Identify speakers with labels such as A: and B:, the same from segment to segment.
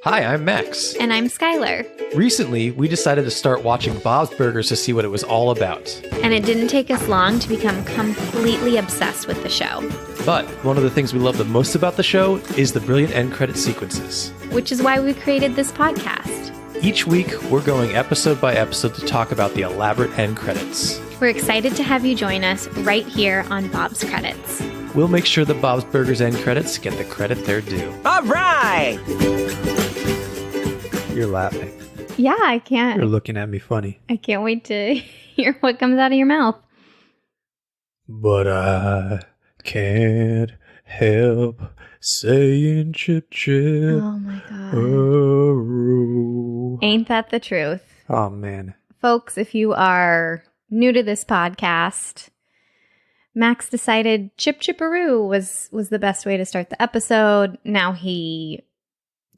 A: Hi, I'm Max.
B: And I'm Skylar.
A: Recently, we decided to start watching Bob's Burgers to see what it was all about.
B: And it didn't take us long to become completely obsessed with the show.
A: But one of the things we love the most about the show is the brilliant end credit sequences.
B: Which is why we created this podcast.
A: Each week, we're going episode by episode to talk about the elaborate end credits.
B: We're excited to have you join us right here on Bob's Credits.
A: We'll make sure the Bob's Burgers end credits get the credit they're due.
C: All right!
A: You're laughing.
B: Yeah, I can't.
A: You're looking at me funny.
B: I can't wait to hear what comes out of your mouth.
A: But I can't help saying chip chip.
B: Oh my God.
A: Oh.
B: Ain't that the truth?
A: Oh, man.
B: Folks, if you are new to this podcast, Max decided Chip Chipperoo was the best way to start the episode. Now he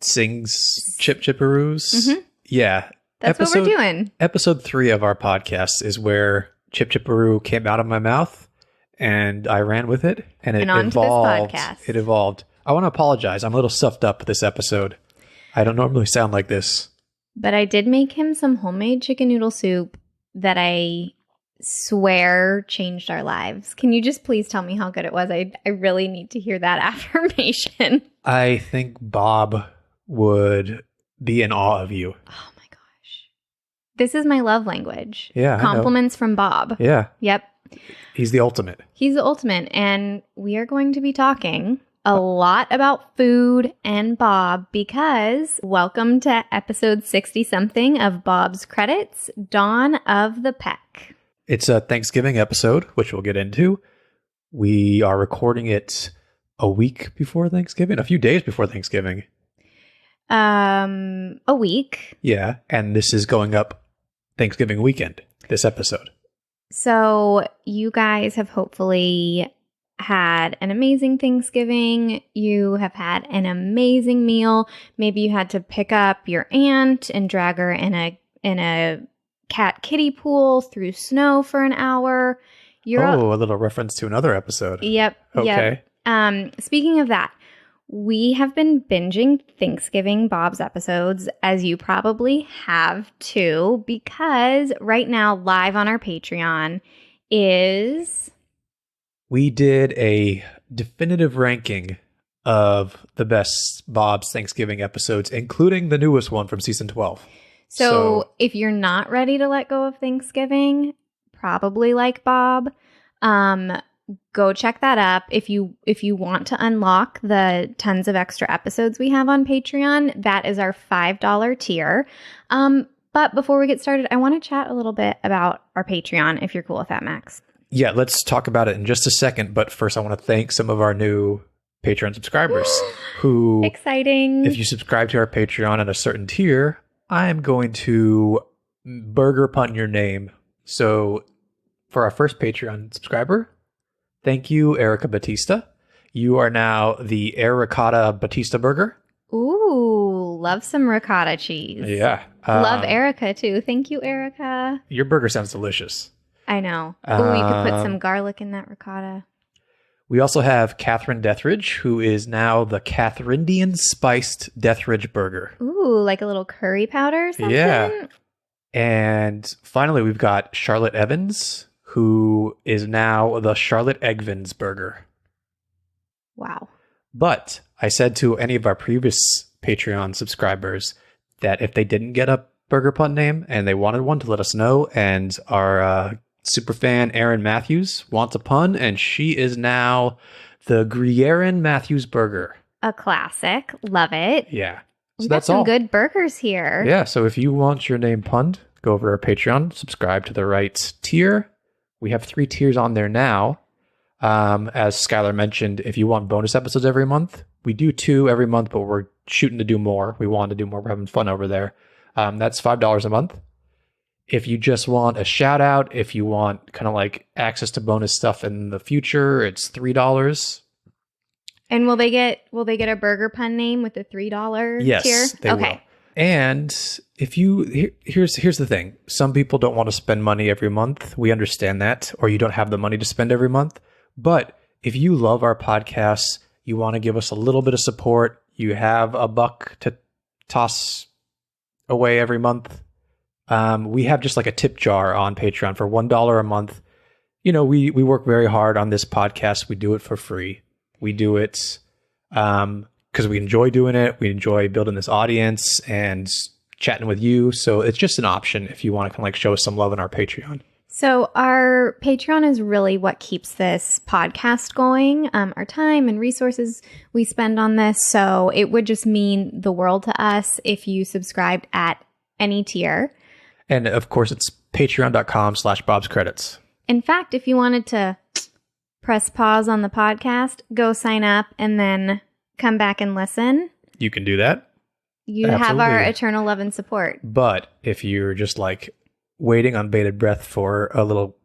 A: sings Chip Chipperoos.
B: Mm-hmm.
A: Yeah.
B: That's what we're doing.
A: Episode 3 of our podcast is where Chip Chipperoo came out of my mouth and I ran with it. And it
B: onto
A: evolved.
B: this podcast.
A: It evolved. I want to apologize. I'm a little stuffed up this episode. I don't normally sound like this.
B: But I did make him some homemade chicken noodle soup that I swear changed our lives. Can you just please tell me how good it was? I really need to hear that affirmation.
A: I think Bob would be in awe of you.
B: Oh my gosh. This is my love language.
A: Yeah.
B: Compliments from Bob.
A: Yeah.
B: Yep.
A: He's the ultimate.
B: He's the ultimate. And we are going to be talking a lot about food and Bob because welcome to episode 60-something of Bob's Credits, Dawn of the Peck.
A: It's a Thanksgiving episode, which we'll get into. We are recording it a week before Thanksgiving, a few days before Thanksgiving.
B: A week.
A: Yeah, and this is going up Thanksgiving weekend, this episode.
B: So you guys have hopefully had an amazing Thanksgiving. You have had an amazing meal. Maybe you had to pick up your aunt and drag her in a cat kiddie pool through snow for an hour.
A: A little reference to another episode.
B: Yep.
A: Okay.
B: Yep. Speaking of that, we have been binging Thanksgiving Bob's episodes, as you probably have too, because right now, live on our Patreon is...
A: We did a definitive ranking of the best Bob's Thanksgiving episodes, including the newest one from season 12.
B: So if you're not ready to let go of Thanksgiving, probably like Bob, go check that up. If you want to unlock the tons of extra episodes we have on Patreon, that is our $5 tier. But before we get started, I want to chat a little bit about our Patreon, if you're cool with that, Max.
A: Yeah, let's talk about it in just a second. But first, I want to thank some of our new Patreon subscribers who...
B: Exciting.
A: If you subscribe to our Patreon at a certain tier, I am going to burger pun your name. So for our first Patreon subscriber, thank you, Erica Batista. You are now the Air Ricotta Batista Burger.
B: Ooh, love some ricotta cheese.
A: Yeah.
B: Love Erica too. Thank you, Erica.
A: Your burger sounds delicious.
B: I know. Oh, you could put some garlic in that ricotta.
A: We also have Catherine Deathridge, who is now the Catherindian Spiced Deathridge Burger.
B: Ooh, like a little curry powder or something?
A: Yeah. And finally, we've got Charlotte Evans, who is now the Charlotte Eggvins Burger.
B: Wow.
A: But I said to any of our previous Patreon subscribers that if they didn't get a burger pun name and they wanted one, to let us know. And our super fan Erin Matthews wants a pun, and she is now the Grierin Matthews Burger.
B: A classic. Love it.
A: Yeah. So
B: We got some good burgers here.
A: Yeah. So if you want your name punned, go over to our Patreon, subscribe to the right tier. We have 3 tiers on there now. As Skylar mentioned, if you want bonus episodes every month, we do 2 every month, but we're shooting to do more. We want to do more. We're having fun over there. That's $5 a month. If you just want a shout out, if you want kind of like access to bonus stuff in the future, it's $3.
B: And will they get a burger pun name with the $3
A: Yes,
B: tier?
A: they will. And if you here's the thing. Some people don't want to spend money every month. We understand that, or you don't have the money to spend every month. But if you love our podcasts, you want to give us a little bit of support, you have $1 toss away every month. We have just like a tip jar on Patreon for $1 a month. You know, we work very hard on this podcast. We do it for free. We do it because we enjoy doing it. We enjoy building this audience and chatting with you. So it's just an option if you want to kind of like show us some love on our Patreon.
B: So our Patreon is really what keeps this podcast going, our time and resources we spend on this. So it would just mean the world to us if you subscribed at any tier.
A: And of course, it's patreon.com/BobsCredits.
B: In fact, if you wanted to press pause on the podcast, go sign up, and then come back and listen,
A: You can do that.
B: you
A: Absolutely.
B: have our eternal love and support.
A: But if you're just like waiting on bated breath for a little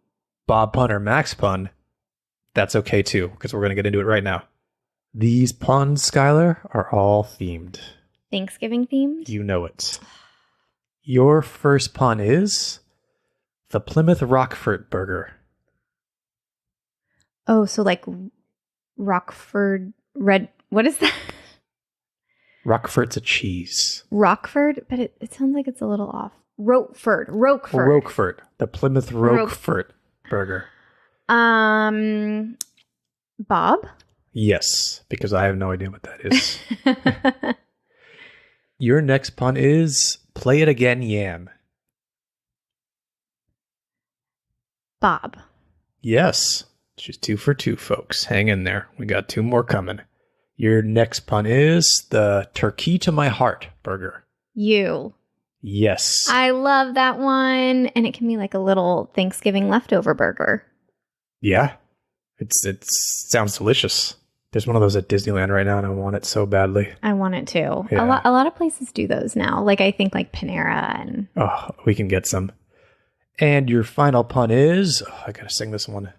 A: Bob pun or Max pun, that's okay too, because we're going to get into it right now. These puns, Skylar, are all themed.
B: Thanksgiving themed?
A: You know it. Your first pun is the Plymouth Rockford burger.
B: Oh, so like Rockford red. What is that?
A: Roquefort's a cheese.
B: Rockford? But it sounds like it's a little off. Roquefort.
A: The Plymouth Roquefort burger.
B: Bob?
A: Yes, because I have no idea what that is. Your next pun is play it again, yam.
B: Bob.
A: Yes. She's 2 for 2, folks. Hang in there. We got 2 more coming. Your next pun is the turkey to my heart burger.
B: You.
A: Yes.
B: I love that one. And it can be like a little Thanksgiving leftover burger.
A: Yeah. It sounds delicious. There's one of those at Disneyland right now, and I want it so badly.
B: I want it too.
A: Yeah.
B: A lot of places do those now. Like I think like Panera and...
A: Oh, we can get some. And your final pun is... Oh, I gotta sing this one.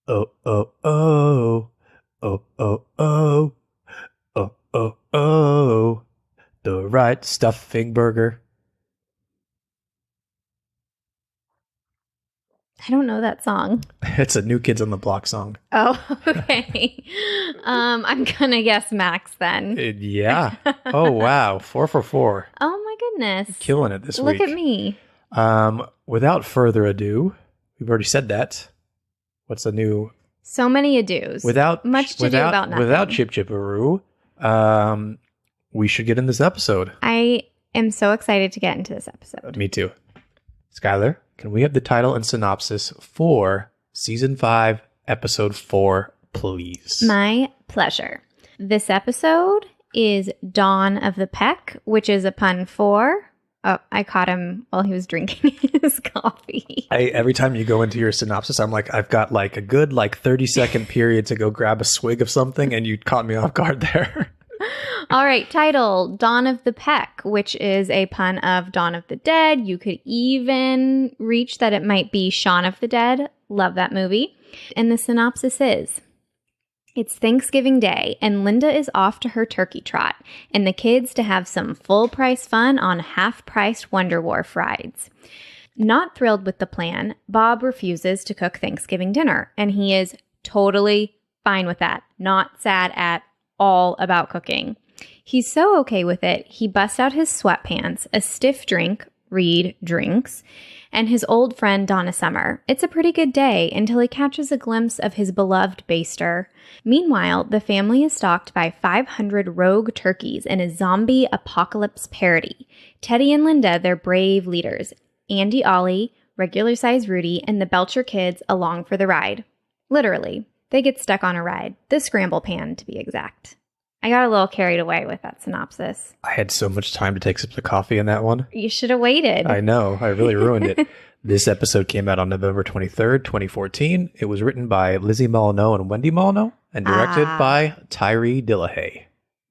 A: Oh, oh, oh. Oh, oh, oh. Oh, oh, oh. The right stuffing burger.
B: I don't know that song.
A: It's a New Kids on the Block song.
B: Oh, okay. I'm gonna guess Max then.
A: Yeah. Oh, wow. 4 for 4.
B: Oh my goodness.
A: Killing it this week.
B: Look at me.
A: Without further ado, we've already said that. What's the new...
B: So many ados. Much to do about nothing.
A: Without Chip Chipperoo, we should get in this episode.
B: I am so excited to get into this episode.
A: Me too. Skylar, can we have the title and synopsis for Season 5, Episode 4, please?
B: My pleasure. This episode is Dawn of the Peck, which is a pun for... Oh, I caught him while he was drinking his coffee.
A: Every time you go into your synopsis, I'm like, I've got like a good 30-second period to go grab a swig of something, and you caught me off guard there.
B: All right, title, Dawn of the Peck, which is a pun of Dawn of the Dead. You could even reach that it might be Shaun of the Dead. Love that movie. And the synopsis is... It's Thanksgiving Day, and Linda is off to her turkey trot, and the kids to have some full-price fun on half-priced Wonder Wharf rides. Not thrilled with the plan, Bob refuses to cook Thanksgiving dinner, and he is totally fine with that, not sad at all about cooking. He's so okay with it, he busts out his sweatpants, a stiff drink, Reed drinks, and his old friend Donna Summer. It's a pretty good day until he catches a glimpse of his beloved baster. Meanwhile, the family is stalked by 500 rogue turkeys in a zombie apocalypse parody. Teddy and Linda, their brave leaders. Andy Ollie, regular size Rudy, and the Belcher kids along for the ride. Literally, they get stuck on a ride. The scramble pan, to be exact. I got a little carried away with that synopsis.
A: I had so much time to take sips of coffee in that one.
B: You should have waited.
A: I know. I really ruined it. This episode came out on November 23rd, 2014. It was written by Lizzie Molyneux and Wendy Molyneux and directed by Tyree Dillahay.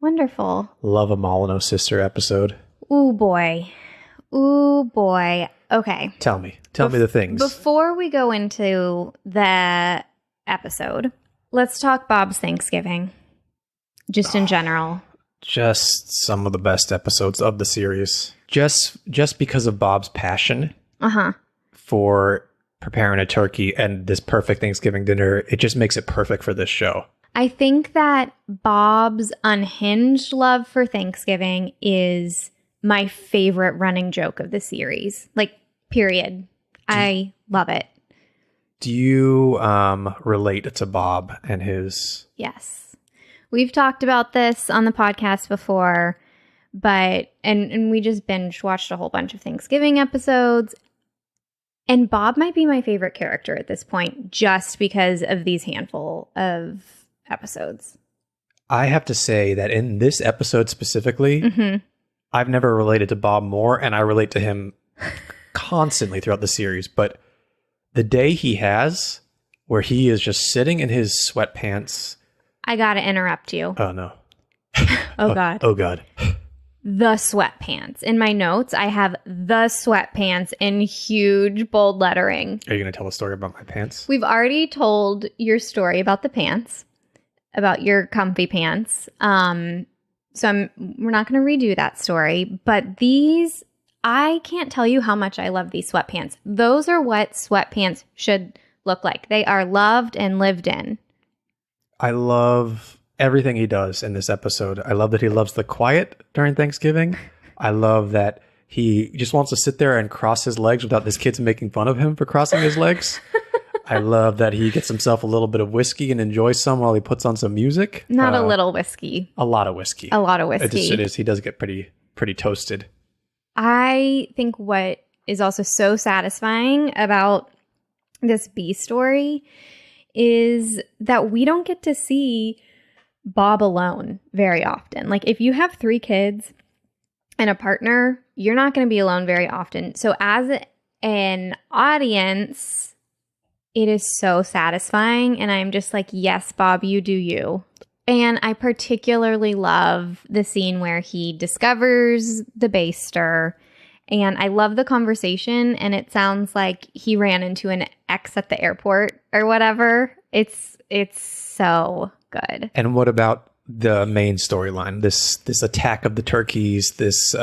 B: Wonderful.
A: Love a Molyneux sister episode.
B: Ooh, boy. Ooh, boy. Okay.
A: Tell me the things.
B: Before we go into the episode, let's talk Bob's Thanksgiving. Just in general.
A: Just some of the best episodes of the series. Just because of Bob's passion for preparing a turkey and this perfect Thanksgiving dinner, it just makes it perfect for this show.
B: I think that Bob's unhinged love for Thanksgiving is my favorite running joke of the series. Like, period. I love it.
A: Do you relate to Bob and his...
B: Yes. We've talked about this on the podcast before, but and we just binge watched a whole bunch of Thanksgiving episodes. And Bob might be my favorite character at this point just because of these handful of episodes.
A: I have to say that in this episode specifically, I've never related to Bob more, and I relate to him constantly throughout the series. But the day he has where he is just sitting in his sweatpants.
B: I got to interrupt you.
A: Oh, no.
B: Oh, God.
A: Oh, God.
B: The sweatpants. In my notes, I have the sweatpants in huge bold lettering.
A: Are you going to tell a story about my pants?
B: We've already told your story about the pants, about your comfy pants. We're not going to redo that story, but these, I can't tell you how much I love these sweatpants. Those are what sweatpants should look like. They are loved and lived in.
A: I love everything he does in this episode. I love that he loves the quiet during Thanksgiving. I love that he just wants to sit there and cross his legs without his kids making fun of him for crossing his legs. I love that he gets himself a little bit of whiskey and enjoys some while he puts on some music.
B: Not a little whiskey.
A: A lot of whiskey.
B: A lot of whiskey.
A: It is. He does get pretty toasted.
B: I think what is also so satisfying about this B story is that we don't get to see Bob alone very often. Like, if you have 3 kids and a partner, you're not going to be alone very often. So as an audience, it is so satisfying. And I'm just like, yes, Bob, you do you. And I particularly love the scene where he discovers the baster. And I love the conversation. And it sounds like he ran into an ex at the airport or whatever. It's so good.
A: And what about the main storyline? This attack of the turkeys, this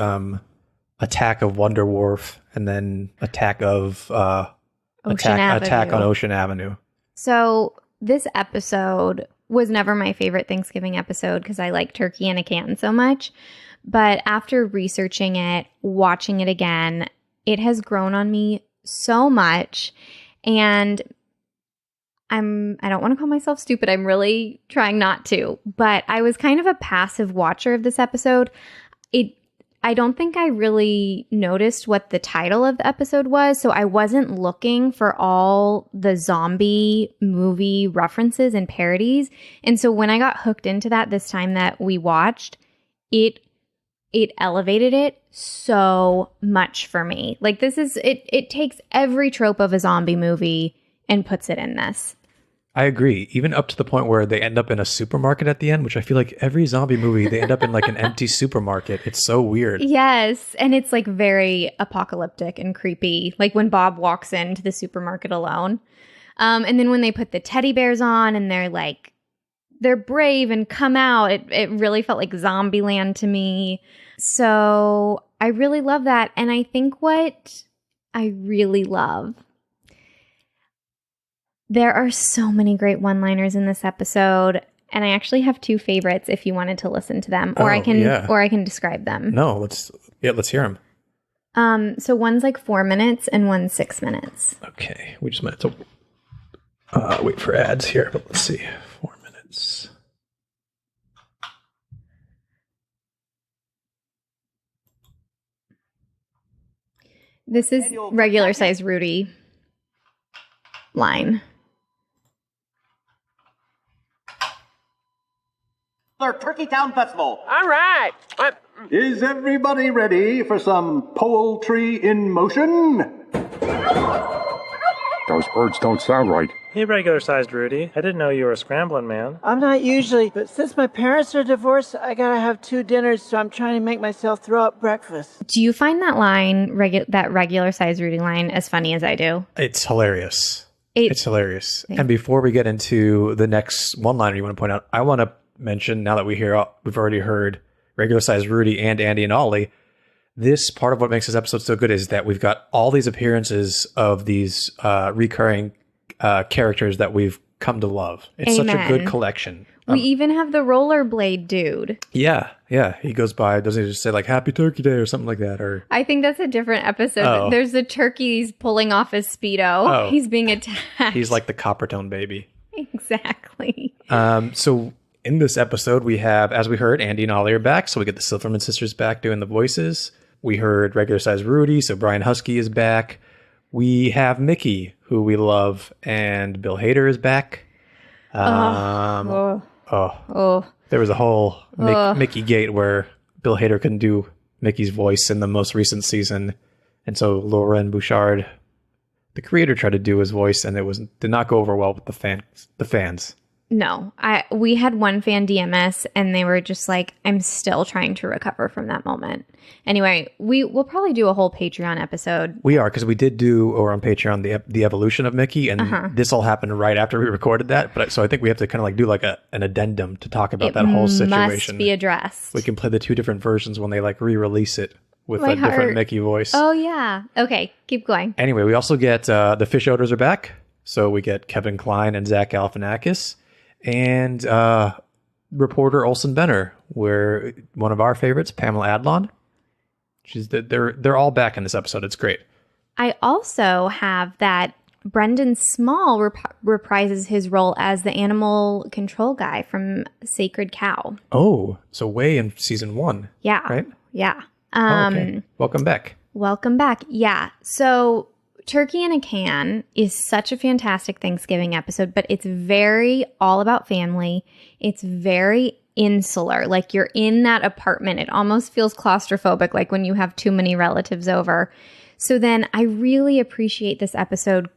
A: attack of Wonder Wharf, and then attack of attack on Ocean Avenue.
B: So this episode was never my favorite Thanksgiving episode because I like turkey in a can so much. But after researching it, watching it again, it has grown on me so much. And I don't want to call myself stupid. I'm really trying not to. But I was kind of a passive watcher of this episode. I don't think I really noticed what the title of the episode was, so I wasn't looking for all the zombie movie references and parodies. And so when I got hooked into that this time that we watched, it elevated it so much for me. Like, this is it takes every trope of a zombie movie and puts it in this.
A: I agree. Even up to the point where they end up in a supermarket at the end, which I feel like every zombie movie, they end up in like an empty supermarket. It's so weird.
B: Yes. And it's like very apocalyptic and creepy. Like when Bob walks into the supermarket alone. And then when they put the teddy bears on and they're brave and come out, it really felt like Zombieland to me. So I really love that. And I think what I really love, there are so many great one-liners in this episode, and I actually have 2 favorites if you wanted to listen to them, or I can describe them.
A: No, let's hear
B: them. So one's like 4 minutes and one's 6 minutes.
A: Okay, we just might have to wait for ads here, but let's see, 4 minutes.
B: This is regular size Rudy line.
C: Their Turkey Town Festival.
D: All right.
C: Is everybody ready for some poultry in motion?
E: Those words don't sound right.
F: Hey, regular-sized Rudy. I didn't know you were a scrambling man.
D: I'm not usually, but since my parents are divorced, I gotta have 2 dinners, so I'm trying to make myself throw up breakfast.
B: Do you find that line, that regular size Rudy line, as funny as I do?
A: It's hilarious. It's hilarious. And before we get into the next one-liner you want to point out, I want to mention, now that we've already heard regular size Rudy and Andy and Ollie, this part of what makes this episode so good is that we've got all these appearances of these recurring characters that we've come to love. It's such a
B: Amen.
A: good collection.
B: We even have the rollerblade dude.
A: Yeah. He goes by, doesn't he just say like Happy Turkey Day or something like that? Or
B: I think that's a different episode.
A: Oh.
B: There's the turkeys pulling off his Speedo.
A: Oh.
B: He's being attacked.
A: he's like the Coppertone baby.
B: Exactly.
A: So in this episode, we have, as we heard, Andy and Ollie are back. So we get the Silverman sisters back doing the voices. We heard regular size Rudy. So Brian Husky is back. We have Mickey, who we love, and Bill Hader is back. There was a whole Mickey gate where Bill Hader couldn't do Mickey's voice in the most recent season. And so Lauren Bouchard, the creator, tried to do his voice, and did not go over well with the fans.
B: No, we had one fan DM us, and they were just like, I'm still trying to recover from that moment. Anyway, we'll probably do a whole Patreon episode.
A: We are, because we did do over on Patreon the evolution of Mickey, and this all happened right after we recorded that. But so I think we have to kind of like do like an addendum to talk about that whole situation.
B: Must be addressed.
A: We can play the two different versions when they like re-release it with
B: My
A: a different
B: heart.
A: Mickey voice.
B: Oh yeah. Okay, keep going.
A: Anyway, we also get the fish odors are back. So we get Kevin Kline and Zach Galifianakis. And reporter Olsen Benner, where one of our favorites, Pamela Adlon. They're all back in this episode. It's great.
B: I also have that Brendan Small reprises his role as the animal control guy from Sacred Cow.
A: Oh, so way in season 1.
B: Yeah.
A: Right?
B: Yeah.
A: Okay. Welcome back.
B: Welcome back. Yeah. So Turkey in a Can is such a fantastic Thanksgiving episode, but it's very all about family. It's very insular. Like you're in that apartment. It almost feels claustrophobic, like when you have too many relatives over. So then I really appreciate this episode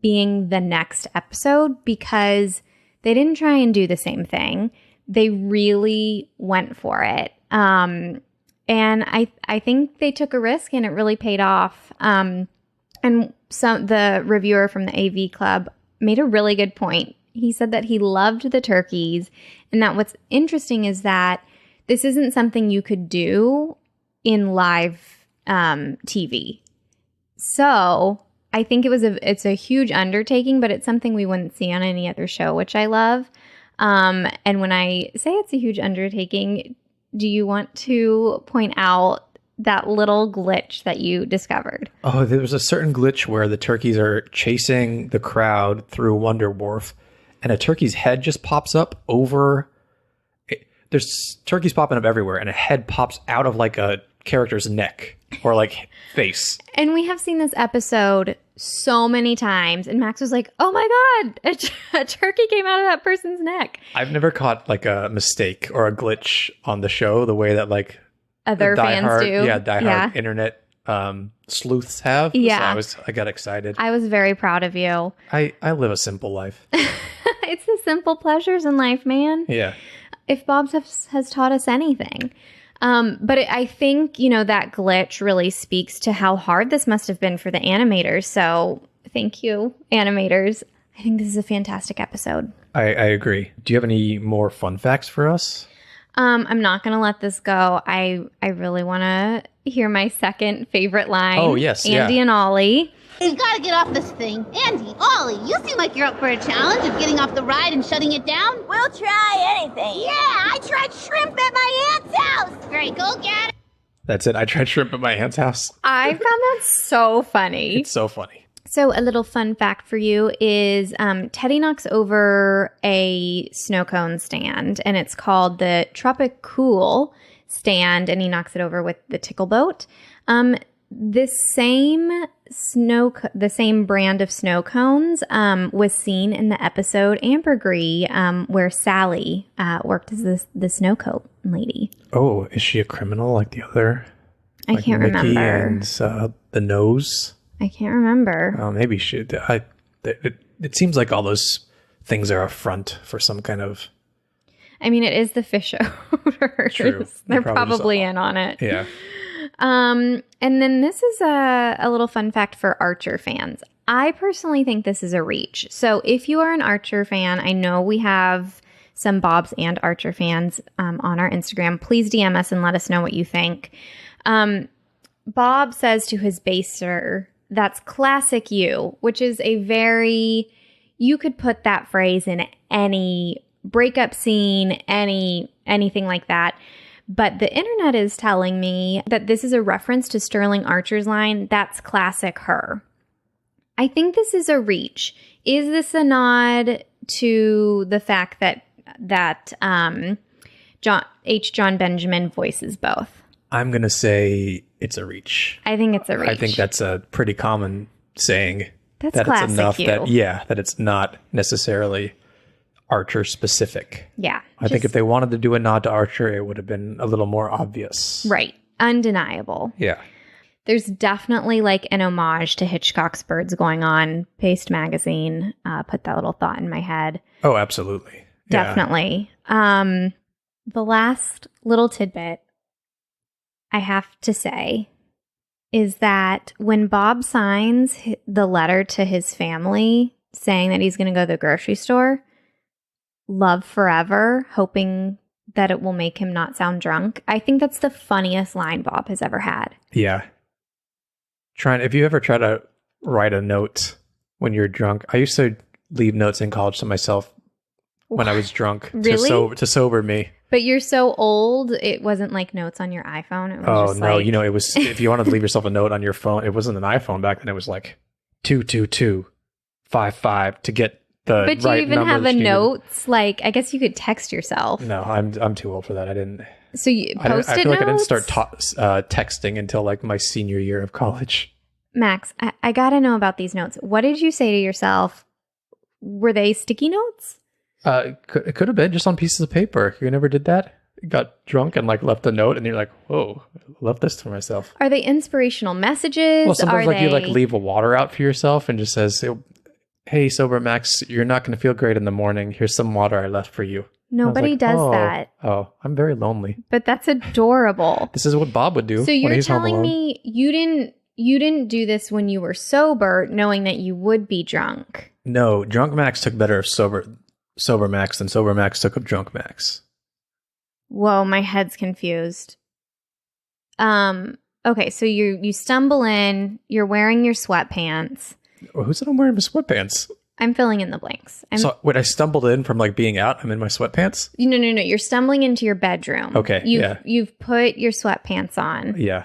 B: being the next episode because they didn't try and do the same thing. They really went for it. And I think they took a risk and it really paid off. And the reviewer from the AV Club made a really good point. He said that he loved the turkeys and that what's interesting is that this isn't something you could do in live TV. So I think it's a huge undertaking, but it's something we wouldn't see on any other show, which I love. And when I say it's a huge undertaking, do you want to point out that little glitch that you discovered? Oh,
A: there was a certain glitch where the turkeys are chasing the crowd through Wonder Wharf, and a turkey's head just pops up over. There's turkeys popping up everywhere, and a head pops out of like a character's neck or like face.
B: And we have seen this episode so many times, and Max was like, "Oh my god, a turkey came out of that person's neck."
A: I've never caught like a mistake or a glitch on the show the way that like
B: other fans do.
A: Yeah, diehard internet sleuths have.
B: Yeah.
A: So I got excited.
B: I was very proud of you.
A: I live a simple life.
B: It's the simple pleasures in life, man.
A: Yeah.
B: If Bob has taught us anything. But I think, that glitch really speaks to how hard this must have been for the animators. So thank you, animators. I think this is a fantastic episode.
A: I agree. Do you have any more fun facts for us?
B: I'm not going to let this go. I really want to hear my second favorite line.
A: Oh, yes.
B: Andy and Ollie.
G: You gotta get off this thing. Andy, Ollie, you seem like you're up for a challenge of getting off the ride and shutting it down.
H: We'll try anything.
G: Yeah, I tried shrimp at my aunt's house. Great, go get it.
A: That's it. I tried shrimp at my aunt's house.
B: I found that so funny.
A: It's so funny.
B: So a little fun fact for you is Teddy knocks over a snow cone stand, and it's called the Tropic Cool stand, and he knocks it over with the tickle boat. The same brand of snow cones was seen in the episode Ambergris, where Sally worked as the snow cone lady.
A: Oh, is she a criminal like the other?
B: I can't
A: Mickey
B: remember.
A: And the nose.
B: I can't remember.
A: Oh, maybe she. It seems like all those things are a front for some kind of.
B: I mean, it is the fish odors.
A: True.
B: They're probably in on it.
A: Yeah.
B: And then this is a little fun fact for Archer fans. I personally think this is a reach. So if you are an Archer fan, I know we have some Bobs and Archer fans on our Instagram. Please DM us and let us know what you think. Bob says to his baser, "That's classic you," which is a very you could put that phrase in any breakup scene, anything like that. But the internet is telling me that this is a reference to Sterling Archer's line, "That's classic her." I think this is a reach. Is this a nod to the fact that John Benjamin voices both?
A: I'm going to say it's a reach.
B: I think it's a reach.
A: I think that's a pretty common saying.
B: That's
A: that
B: classic
A: it's enough
B: you.
A: that it's not necessarily Archer specific.
B: Yeah.
A: I think if they wanted to do a nod to Archer, it would have been a little more obvious.
B: Right. Undeniable.
A: Yeah.
B: There's definitely like an homage to Hitchcock's Birds going on. Paste Magazine put that little thought in my head.
A: Oh, absolutely. Yeah.
B: Definitely. The last little tidbit I have to say is that when Bob signs the letter to his family saying that he's going to go to the grocery store, love forever, hoping that it will make him not sound drunk. I think that's the funniest line Bob has ever had.
A: Yeah. If you ever try to write a note when you're drunk, I used to leave notes in college to myself when I was drunk
B: Really?
A: to sober me.
B: But you're so old, it wasn't like notes on your iPhone. It was just
A: no,
B: like,
A: it was, if you wanted to leave yourself a note on your phone, it wasn't an iPhone back then. It was like 22255 to get the
B: But do you
A: right
B: even
A: number
B: have
A: that
B: a
A: you needed.
B: notes? Like, I guess you could text yourself.
A: No, I'm too old for that. I didn't.
B: So you
A: I
B: post-it
A: feel like I didn't
B: notes?
A: start texting until like my senior year of college.
B: Max, I got to know about these notes. What did you say to yourself? Were they sticky notes?
A: It could have been just on pieces of paper. You never did that? You got drunk and like left a note, and you're like, "Whoa, I left this for myself."
B: Are they inspirational messages?
A: Well, sometimes
B: Are
A: like you like
B: they-
A: leave a water out for yourself and just says, "Hey, sober Max, you're not going to feel great in the morning. Here's some water I left for you."
B: Nobody
A: like,
B: does
A: "Oh,
B: that.
A: Oh, I'm very lonely.
B: But that's adorable.
A: This is what Bob would do
B: So
A: when
B: you're
A: he's home
B: telling
A: alone.
B: me you didn't do this when you were sober, knowing that you would be drunk.
A: No, drunk Max took better of sober Max than sober Max took of drunk Max.
B: Whoa, my head's confused. Okay, so you stumble in, you're wearing your sweatpants.
A: Well, who said I'm wearing my sweatpants?
B: I'm filling in the blanks.
A: So when I stumbled in from like being out, I'm in my sweatpants?
B: No. You're stumbling into your bedroom.
A: Okay, yeah.
B: You've put your sweatpants on.
A: Yeah.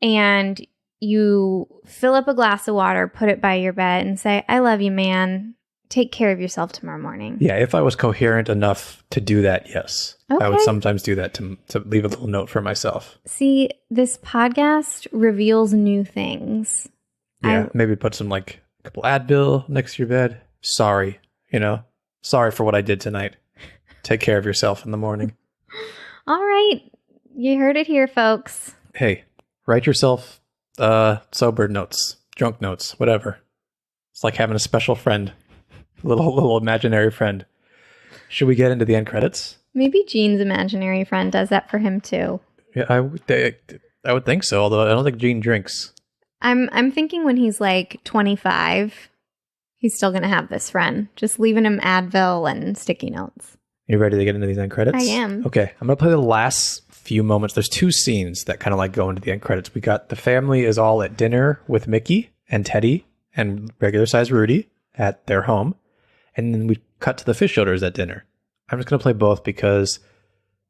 B: And you fill up a glass of water, put it by your bed, and say, "I love you, man. Take care of yourself tomorrow morning."
A: Yeah, if I was coherent enough to do that, yes. I would
B: Okay.
A: sometimes do that to leave a little note for myself.
B: See, this podcast reveals new things.
A: Yeah, maybe put some like a couple Advil next to your bed. Sorry, sorry for what I did tonight. Take care of yourself in the morning.
B: All right. You heard it here, folks.
A: Hey, write yourself sober notes, drunk notes, whatever. It's like having a special friend, a little imaginary friend. Should we get into the end credits?
B: Maybe Gene's imaginary friend does that for him too.
A: Yeah, I would think so. Although I don't think Gene drinks.
B: I'm thinking when he's like 25, he's still gonna have this friend, just leaving him Advil and sticky notes.
A: You ready to get into these end credits?
B: I am.
A: Okay, I'm gonna play the last few moments. There's two scenes that kind of like go into the end credits. We got the family is all at dinner with Mickey and Teddy and regular size Rudy at their home, and then we cut to the fish odors at dinner. I'm just gonna play both because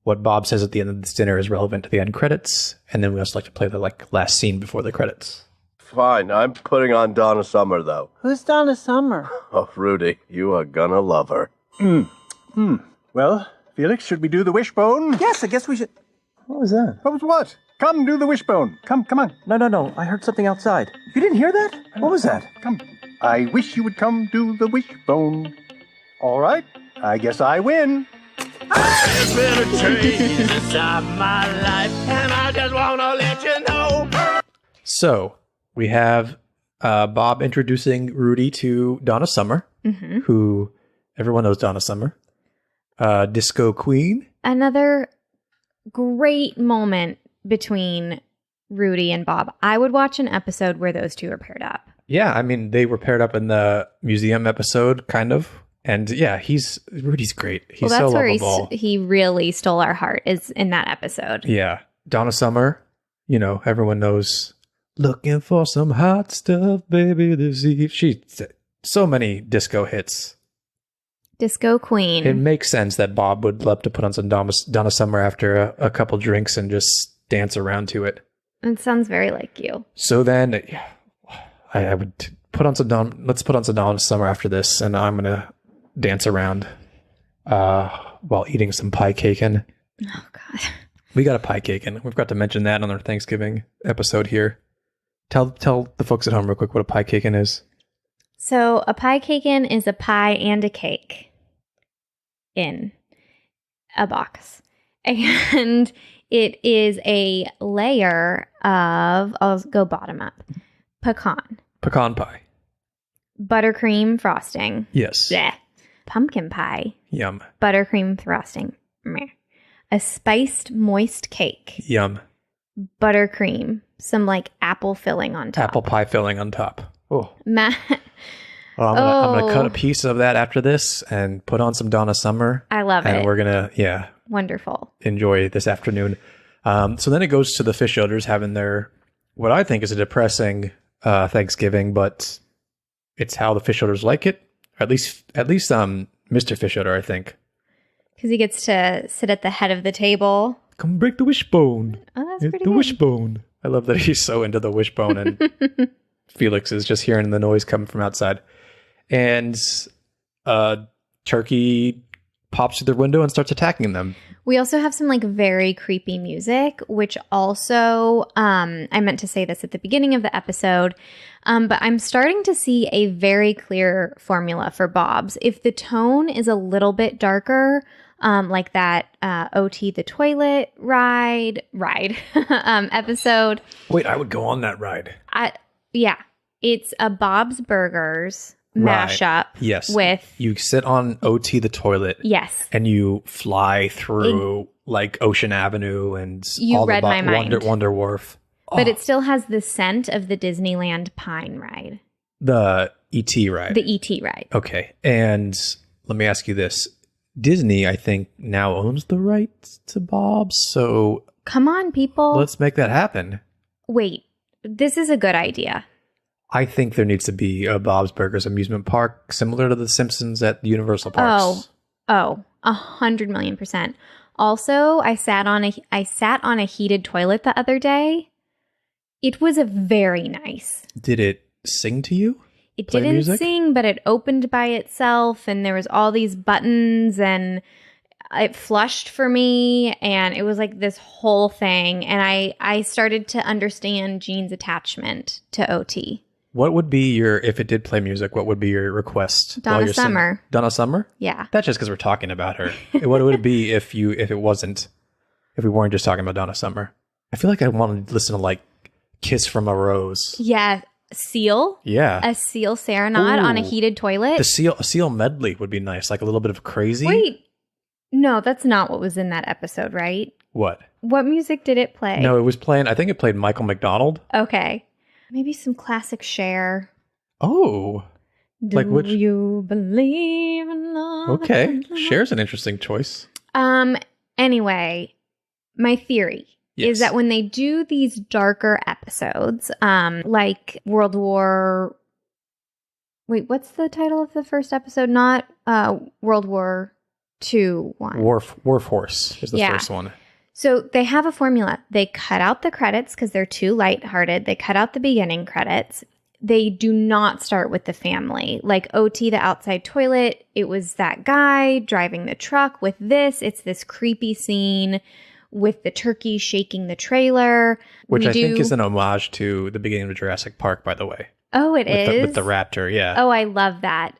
A: what Bob says at the end of this dinner is relevant to the end credits, and then we also like to play the like last scene before the credits.
H: Fine, I'm putting on Donna Summer, though.
D: Who's Donna Summer?
H: Oh, Rudy, you are gonna love her.
C: Well, Felix, should we do the wishbone?
I: Yes, I guess we should. What was that?
C: What was what? Come, do the wishbone. Come on.
I: No. I heard something outside. You didn't hear that? What was that?
C: Come. I wish you would come do the wishbone. All right, I guess I win.
J: There's been a change inside my life, and I just wanna let you know.
A: So we have Bob introducing Rudy to Donna Summer, who everyone knows Donna Summer, disco queen.
B: Another great moment between Rudy and Bob. I would watch an episode where those two are paired up.
A: Yeah, I mean they were paired up in the museum episode, kind of. And yeah, Rudy's great. He's
B: Well, that's
A: so
B: where
A: lovable.
B: he really stole our heart, is in that episode.
A: Yeah, Donna Summer. Everyone knows. Looking for some hot stuff, baby. This eve. So many disco hits.
B: Disco Queen.
A: It makes sense that Bob would love to put on some Donna Summer after a couple drinks and just dance around to it.
B: It sounds very like you.
A: So then I would put on let's put on some Donna Summer after this, and I'm going to dance around while eating some pie cakein.
B: Oh, God.
A: We got a pie cakein. We've got to mention that on our Thanksgiving episode here. Tell the folks at home real quick what a pie cakein is.
B: So a pie cakein is a pie and a cake in a box. And it is a layer of, I'll go bottom up,
A: Pecan pie.
B: Buttercream frosting.
A: Yes.
B: Blech. Pumpkin pie.
A: Yum.
B: Buttercream frosting. Meh. A spiced moist cake.
A: Yum.
B: Buttercream. Some like apple filling on top.
A: Apple pie filling on top. Oh.
B: Well,
A: I'm gonna cut a piece of that after this and put on some Donna Summer.
B: I love it.
A: And we're gonna,
B: wonderful.
A: Enjoy this afternoon. So then it goes to the fish elders having their, what I think is a depressing Thanksgiving, but it's how the fish elders like it. At least Mr. Fish Elder, I think.
B: Because he gets to sit at the head of the table.
A: Come break the wishbone.
B: Oh, that's
A: It's
B: pretty
A: the
B: good.
A: wishbone. I love that he's so into the wishbone, and Felix is just hearing the noise coming from outside. And Turkey pops through their window and starts attacking them.
B: We also have some like very creepy music, which also, I meant to say this at the beginning of the episode, but I'm starting to see a very clear formula for Bob's. If the tone is a little bit darker, like that OT the toilet ride episode.
A: Wait, I would go on that ride.
B: Yeah, it's a Bob's Burgers mashup.
A: Yes.
B: With
A: you sit on OT the toilet.
B: Yes.
A: And you fly through like Ocean Avenue and
B: you read my mind.
A: Wonder Wharf.
B: But it still has the scent of the Disneyland Pine ride.
A: The ET ride.
B: The ET ride.
A: Okay. And let me ask you this. Disney, I think, now owns the rights to Bob's. So
B: come on, people.
A: Let's make that happen.
B: Wait, this is a good idea.
A: I think there needs to be a Bob's Burgers amusement park similar to the Simpsons at Universal Parks.
B: 100,000,000%. Also, I sat on a heated toilet the other day. It was very nice.
A: Did it sing to you?
B: It didn't sing, but it opened by itself, and there was all these buttons, and it flushed for me, and it was like this whole thing. And I started to understand Jean's attachment to OT.
A: What would be if it did play music, what would be your request?
B: Donna Summer.
A: Donna Summer?
B: Yeah.
A: That's just because we're talking about her. What would it be if we weren't just talking about Donna Summer? I feel like I want to listen to like Kiss from a Rose.
B: Yeah. Seal?
A: Yeah.
B: A Seal serenade on a heated toilet?
A: A Seal medley would be nice, like a little bit of crazy.
B: Wait. No, that's not what was in that episode, right?
A: What?
B: What music did it play?
A: No, it was playing, I think it played Michael McDonald.
B: Okay. Maybe some classic Cher.
A: Oh.
B: Do you believe in love?
A: Okay. Cher's an interesting choice.
B: Anyway, my theory is that when they do these darker episodes, like World War... Wait, what's the title of the first episode? Not World War II one.
A: Wharf Horse is the first one.
B: So they have a formula. They cut out the credits because they're too lighthearted. They cut out the beginning credits. They do not start with the family. Like OT, the outside toilet, it was that guy driving the truck. With this, it's this creepy scene with the turkey shaking the trailer.
A: Which I think is an homage to the beginning of Jurassic Park, by the way.
B: Oh, it is?
A: With the raptor, yeah.
B: Oh, I love that.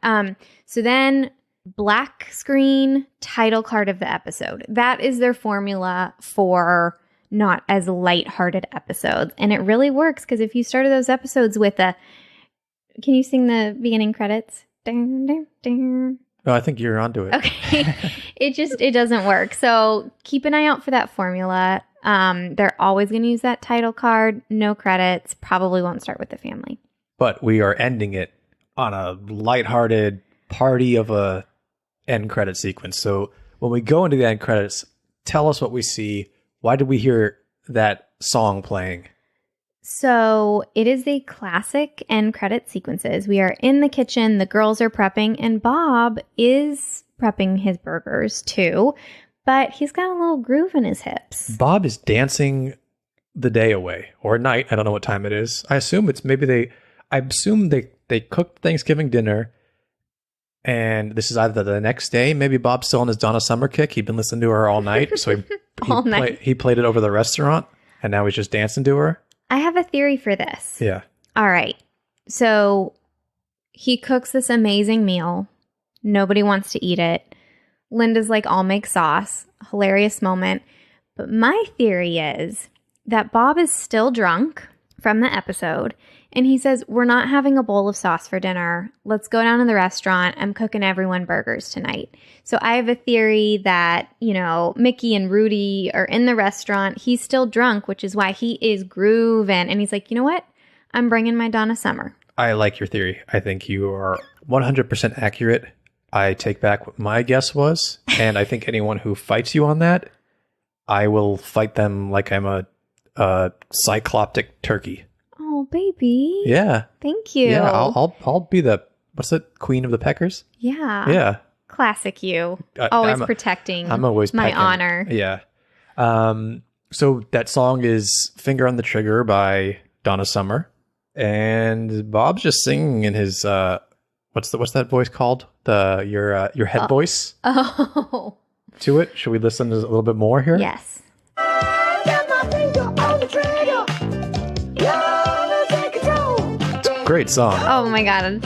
B: So then... black screen title card of the episode. That is their formula for not as lighthearted episodes. And it really works because if you started those episodes with can you sing the beginning credits? Ding, ding, ding.
A: Oh, I think you're onto it.
B: Okay. It doesn't work. So keep an eye out for that formula. They're always going to use that title card. No credits. Probably won't start with the family.
A: But we are ending it on a lighthearted party of a end credit sequence. So when we go into the end credits, tell us what we see. Why did we hear that song playing?
B: So it is the classic end credit sequences. We are in the kitchen, the girls are prepping, and Bob is prepping his burgers too, but he's got a little groove in his hips.
A: Bob is dancing the day away, or at night. I don't know what time it is. I assume it's maybe they cooked Thanksgiving dinner, and this is either the next day. Maybe Bob's still on his Donna Summer kick. He'd been listening to her all night, so he played it over the restaurant, and now he's just dancing to her.
B: I have a theory for this.
A: Yeah.
B: All right. So he cooks this amazing meal. Nobody wants to eat it. Linda's like, I'll make sauce. Hilarious moment. But my theory is that Bob is still drunk from the episode. And he says, we're not having a bowl of sauce for dinner. Let's go down to the restaurant. I'm cooking everyone burgers tonight. So I have a theory that, Mickey and Rudy are in the restaurant. He's still drunk, which is why he is grooving. And he's like, you know what? I'm bringing my Donna Summer.
A: I like your theory. I think you are 100% accurate. I take back what my guess was. And I think anyone who fights you on that, I will fight them like I'm a cycloptic turkey.
B: Oh, baby.
A: Yeah.
B: Thank you.
A: Yeah, I'll be the, what's it? Queen of the peckers?
B: Yeah.
A: Yeah.
B: Classic you. Always protecting
A: I'm always
B: my
A: pecking.
B: honor.
A: Yeah. So that song is Finger on the Trigger by Donna Summer. And Bob's just singing in his what's that voice called? Your head voice?
B: Oh.
A: To it. Should we listen to a little bit more here?
B: Yes.
A: It's a great song.
B: Oh my god.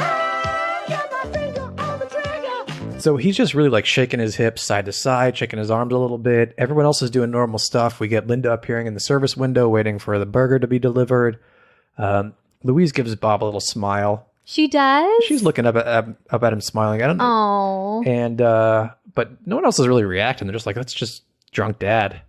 A: So he's just really like shaking his hips side to side, shaking his arms a little bit. Everyone else is doing normal stuff. We get Linda appearing in the service window, waiting for the burger to be delivered. Louise gives Bob a little smile.
B: She does?
A: She's looking up at him smiling. I don't know.
B: Oh.
A: And but no one else is really reacting. They're just like, that's just drunk dad.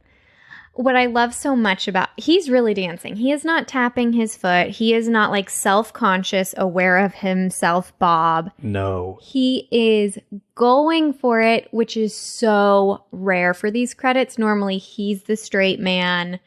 B: What I love so much about, he's really dancing. He is not tapping his foot. He is not like self-conscious, aware of himself, Bob.
A: No.
B: He is going for it, which is so rare for these credits. Normally, he's the straight man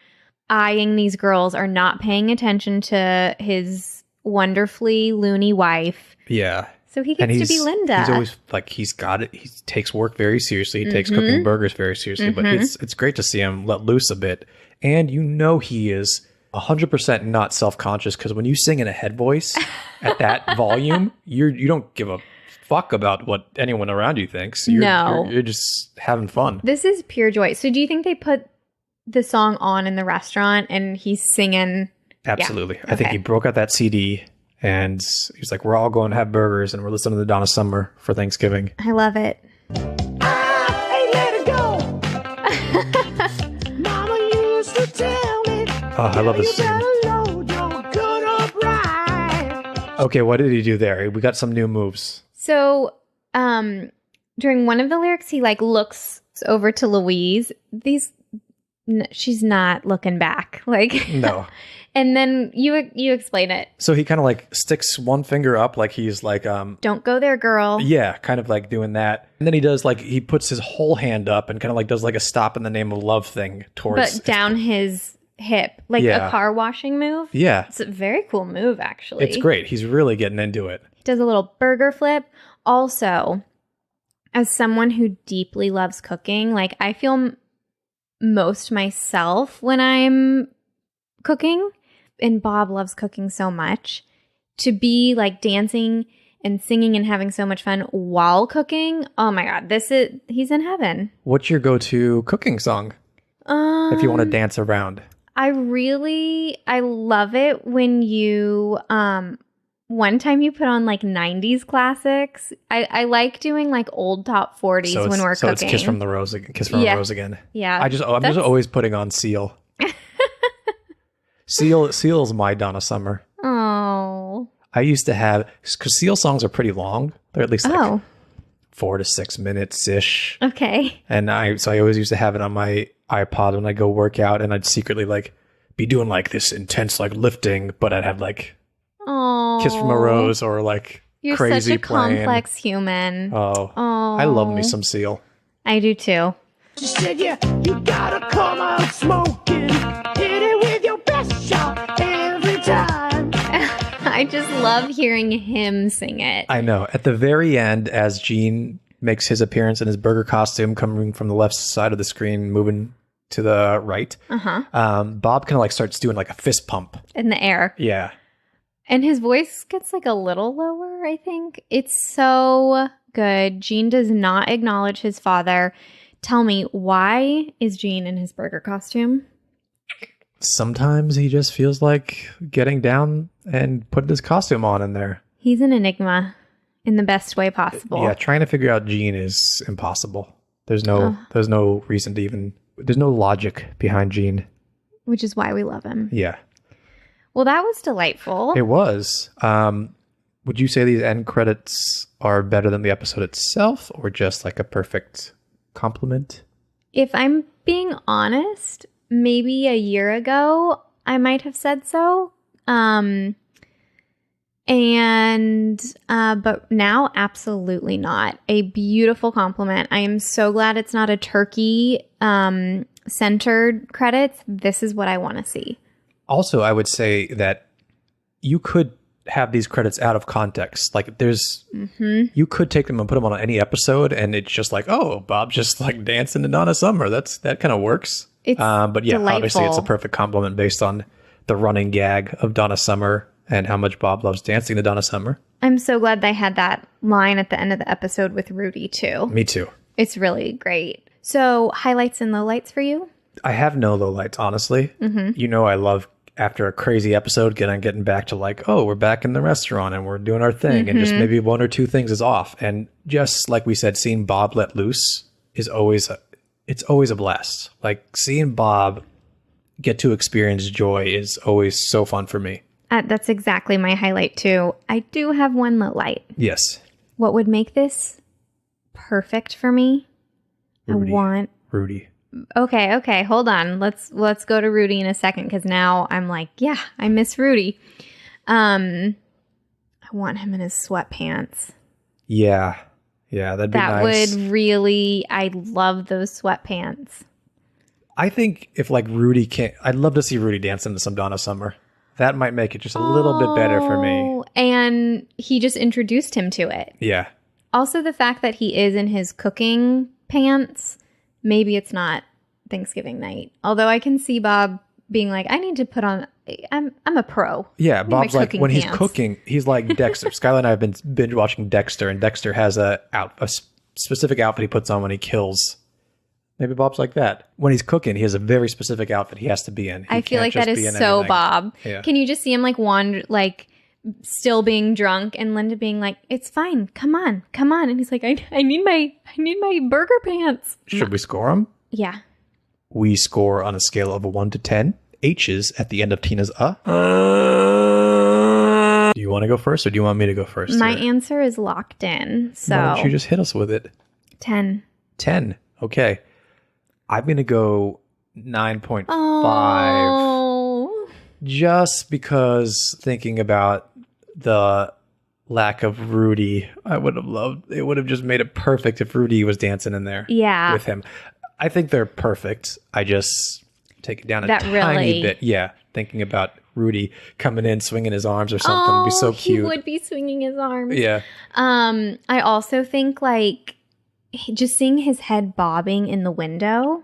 B: eyeing these girls, are not paying attention to his wonderfully loony wife.
A: Yeah.
B: So he gets to be Linda.
A: He's always like, he's got it. He takes work very seriously. He takes cooking burgers very seriously. But it's great to see him let loose a bit. And he is 100% not self-conscious, because when you sing in a head voice at that volume, you don't give a fuck about what anyone around you thinks. You're just having fun.
B: This is pure joy. So do you think they put the song on in the restaurant and he's singing?
A: Absolutely.
B: Yeah.
A: I think he broke out that CD. And he's like, we're all going to have burgers and we're listening to Donna Summer for Thanksgiving.
B: I love it.
J: I ain't let it go. Mama used to tell me.
A: Oh, I love this scene. Okay, what did he do there? We got some new moves.
B: So, during one of the lyrics, he like looks over to Louise. She's not looking back. Like,
A: no.
B: And then you explain it.
A: So he kind of like sticks one finger up, like he's like,
B: don't go there, girl.
A: Yeah, kind of like doing that. And then he does like, he puts his whole hand up and kind of like does like a stop in the name of love thing towards.
B: But down his hip, like a car washing move.
A: Yeah.
B: It's a very cool move, actually.
A: It's great. He's really getting into it.
B: He does a little burger flip. Also, as someone who deeply loves cooking, like I feel most myself when I'm cooking. And Bob loves cooking so much. To be like dancing and singing and having so much fun while cooking, oh my god, he's in heaven.
A: What's your go-to cooking song? If you want to dance around.
B: I love it when you one time you put on like 90s classics. I like doing like old top 40s when we're cooking.
A: So it's Kiss from a Rose again.
B: Yeah.
A: I'm just always putting on Seal. Seal's my Donna Summer.
B: Oh.
A: I used to have, because Seal songs are pretty long. They're at least like 4 to 6 minutes ish.
B: Okay.
A: And I always used to have it on my iPod when I go work out, and I'd secretly like be doing like this intense like lifting, but I'd have like Kiss from a Rose or like
B: You're
A: crazy
B: such a
A: playing.
B: Complex human.
A: Oh, I love me some Seal.
B: I do too.
J: She said, yeah, you gotta come out smoking. Hit it with your best shot every time.
B: I just love hearing him sing it.
A: I know. At the very end, as Gene makes his appearance in his burger costume, coming from the left side of the screen, moving to the right. Bob kind of like starts doing like a fist pump
B: in the air.
A: Yeah.
B: And his voice gets like a little lower, I think. It's so good. Gene does not acknowledge his father. Tell me, why is Gene in his burger costume?
A: Sometimes he just feels like getting down and putting his costume on in there.
B: He's an enigma in the best way possible.
A: Yeah, trying to figure out Gene is impossible. There's no reason to even... There's no logic behind Gene.
B: Which is why we love him.
A: Yeah.
B: Well, that was delightful.
A: It was. Would you say these end credits are better than the episode itself, or just like a perfect compliment?
B: If I'm being honest, maybe a year ago, I might have said so. But now, absolutely not. A beautiful compliment. I am so glad it's not a turkey centered credits. This is what I want to see.
A: Also, I would say that you could have these credits out of context. Like there's, you could take them and put them on any episode, and it's just like, oh, Bob's just like dancing to Donna Summer. that kind of works.
B: It's
A: but yeah,
B: delightful.
A: Obviously it's a perfect compliment based on the running gag of Donna Summer and how much Bob loves dancing to Donna Summer.
B: I'm so glad they had that line at the end of the episode with Rudy too.
A: Me too.
B: It's really great. So highlights and lowlights for you?
A: I have no lowlights, honestly. You know, I love after a crazy episode getting back to like, oh, we're back in the restaurant and we're doing our thing, and just maybe one or two things is off. And just like we said, seeing Bob let loose is always a blast. Like seeing Bob get to experience joy is always so fun for me.
B: That's exactly my highlight too. I do have one low light.
A: Yes.
B: What would make this perfect for me?
A: Rudy.
B: I want
A: Rudy.
B: Okay, hold on. Let's go to Rudy in a second, because now I'm like, yeah, I miss Rudy. I want him in his sweatpants.
A: Yeah, that'd be nice.
B: That would really, I love those sweatpants.
A: I think if like Rudy can't, I'd love to see Rudy dancing to some Donna Summer. That might make it just a little bit better for me.
B: And he just introduced him to it.
A: Yeah.
B: Also, the fact that he is in his cooking pants, maybe it's not Thanksgiving night. Although I can see Bob being like, I need to put on, I'm a pro.
A: Yeah, Bob's like, when
B: pants.
A: he's cooking, he's like Dexter. Skylar and I have been binge watching Dexter, and Dexter has a specific outfit he puts on when he kills. Maybe Bob's like that. When he's cooking, he has a very specific outfit he has to be in.
B: I feel like that is so
A: anything.
B: Bob.
A: Yeah.
B: Can you just see him like wander, like still being drunk, and Linda being like, "It's fine, come on," and he's like, "I need my burger pants."
A: Should we score him?
B: Yeah.
A: We score on a scale of 1 to 10. H's at the end of Tina's Do you want to go first, or do you want me to go first?
B: My answer is locked in. So
A: why don't you just hit us with it?
B: 10.
A: 10. Okay. I'm going to go 9.5.
B: Oh.
A: Just because thinking about the lack of Rudy, I would have loved, it would have just made it perfect if Rudy was dancing in there with him. I think they're perfect. I just take it down a tiny bit. Yeah. Thinking about Rudy coming in, swinging his arms or something would be so cute.
B: He would be swinging his arms.
A: Yeah.
B: I also think like just seeing his head bobbing in the window,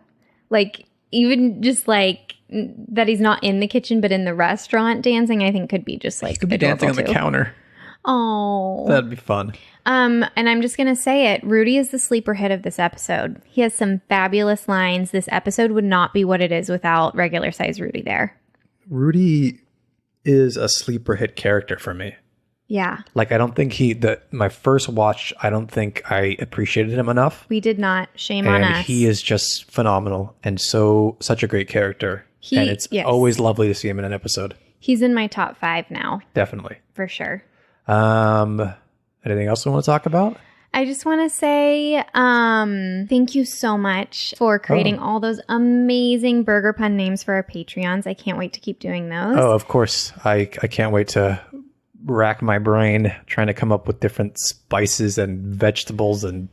B: like even just like that he's not in the kitchen but in the restaurant dancing, I think could be just like
A: he could be dancing on the counter.
B: Oh,
A: that'd be fun.
B: And I'm just gonna say it, Rudy is the sleeper hit of this episode. He has some fabulous lines. This episode would not be what it is without regular size Rudy there.
A: Rudy is a sleeper hit character for me.
B: Yeah.
A: Like, I don't think my first watch, I don't think I appreciated him enough.
B: We did not. Shame on us.
A: And he is just phenomenal and such a great character. And it's always lovely to see him in an episode.
B: He's in my top 5 now.
A: Definitely.
B: For sure.
A: Anything else we want to talk about?
B: I just want to say thank you so much for creating all those amazing burger pun names for our Patreons. I can't wait to keep doing those.
A: Oh, of course. I can't wait to rack my brain trying to come up with different spices and vegetables and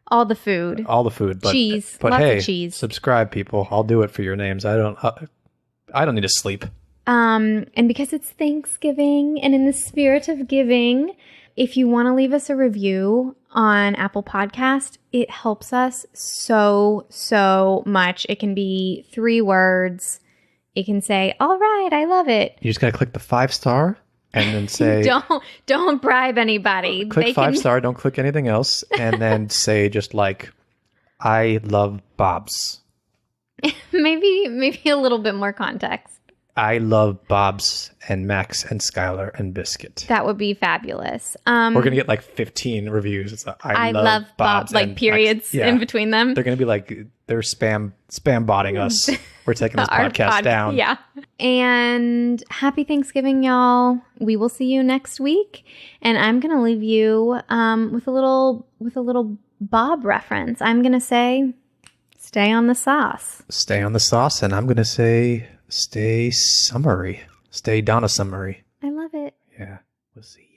B: all the food.
A: But,
B: cheese.
A: But
B: Lots
A: hey,
B: of cheese.
A: Subscribe, people. I'll do it for your names. I don't need to sleep.
B: And because it's Thanksgiving and in the spirit of giving, If you want to leave us a review on Apple Podcast, it helps us so much. It can be 3 words. It can say, all right, I love it.
A: You just got to click the 5-star and then say...
B: Don't bribe anybody.
A: Click 5-star, don't click anything else. And then say just like, I love Bob's.
B: maybe a little bit more context.
A: I love Bob's and Max and Skylar and Biscuit.
B: That would be fabulous.
A: We're going to get like 15 reviews. It's like, I love Bob's.
B: Like periods in between them.
A: They're going to be like, they're spam botting us. We're taking this podcast down.
B: Yeah. And happy Thanksgiving, y'all. We will see you next week. And I'm going to leave you with a little Bob reference. I'm going to say, stay on the sauce.
A: Stay on the sauce. And I'm going to say... Stay summery. Stay Donna Summery.
B: I love it.
A: Yeah. We'll see.